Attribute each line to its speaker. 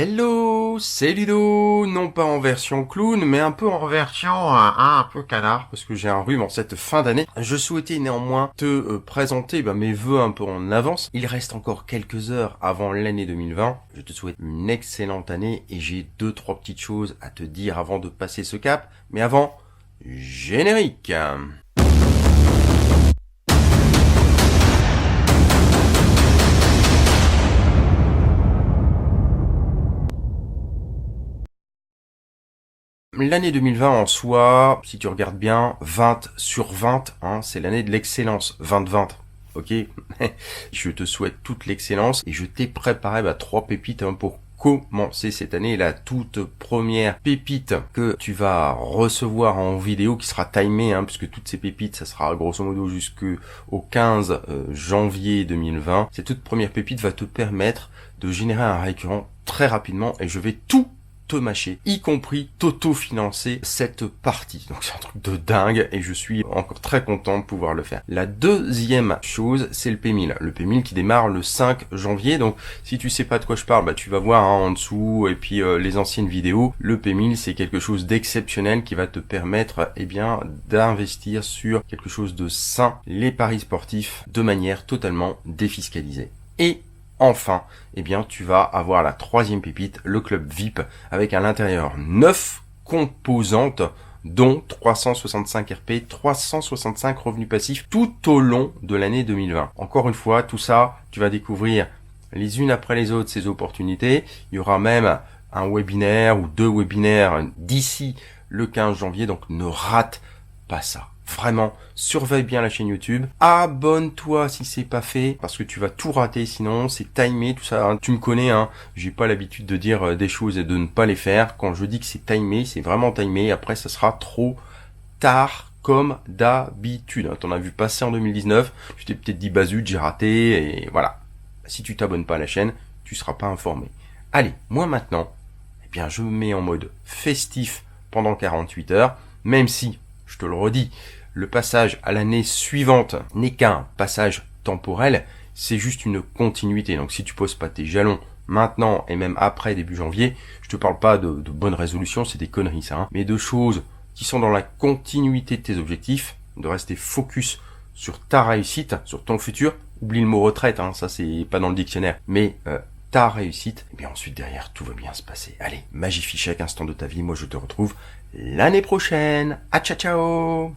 Speaker 1: Hello, c'est Ludo, non pas en version clown, mais un peu en version un peu canard, parce que j'ai un rhume en cette fin d'année. Je souhaitais néanmoins te présenter mes vœux un peu en avance. Il reste encore quelques heures avant l'année 2020. Je te souhaite une excellente année et j'ai 2-3 petites choses à te dire avant de passer ce cap. Mais avant, générique. L'année 2020 en soi, si tu regardes bien, 20 sur 20, c'est l'année de l'excellence, 20-20. Ok. Je te souhaite toute l'excellence et je t'ai préparé 3 pépites pour commencer cette année. La toute première pépite que tu vas recevoir en vidéo qui sera timée, puisque toutes ces pépites, ça sera grosso modo jusqu'au 15 janvier 2020. Cette toute première pépite va te permettre de générer un récurrent très rapidement et je vais tout te mâcher, y compris t'auto-financer cette partie. Donc c'est un truc de dingue et je suis encore très content de pouvoir le faire. La deuxième chose, c'est le P1000. Le P1000 qui démarre le 5 janvier. Donc si tu sais pas de quoi je parle, tu vas voir en dessous et puis les anciennes vidéos. Le P1000, c'est quelque chose d'exceptionnel qui va te permettre d'investir sur quelque chose de sain, les paris sportifs, de manière totalement défiscalisée. Et enfin, tu vas avoir la troisième pépite, le club VIP, avec à l'intérieur 9 composantes, dont 365 RP, 365 revenus passifs, tout au long de l'année 2020. Encore une fois, tout ça, tu vas découvrir les unes après les autres ces opportunités. Il y aura même un webinaire ou 2 webinaires d'ici le 15 janvier, donc ne rate pas ça. Vraiment, surveille bien la chaîne YouTube. Abonne-toi si c'est pas fait, parce que tu vas tout rater sinon, c'est timé, tout ça. Tu me connais, j'ai pas l'habitude de dire des choses et de ne pas les faire. Quand je dis que c'est timé, c'est vraiment timé. Après, ça sera trop tard, comme d'habitude. T'en as vu passer en 2019, tu t'es peut-être dit, zut, j'ai raté, et voilà. Si tu t'abonnes pas à la chaîne, tu seras pas informé. Allez, moi maintenant, je me mets en mode festif pendant 48 heures, même si, je te le redis, le passage à l'année suivante n'est qu'un passage temporel, c'est juste une continuité. Donc si tu poses pas tes jalons maintenant et même après début janvier, je te parle pas de bonnes résolutions, c'est des conneries ça, mais de choses qui sont dans la continuité de tes objectifs, de rester focus sur ta réussite, sur ton futur. Oublie le mot retraite, ça c'est pas dans le dictionnaire, mais ta réussite, et ensuite derrière tout va bien se passer. Allez, magifie chaque instant de ta vie, moi je te retrouve l'année prochaine. À ciao ciao.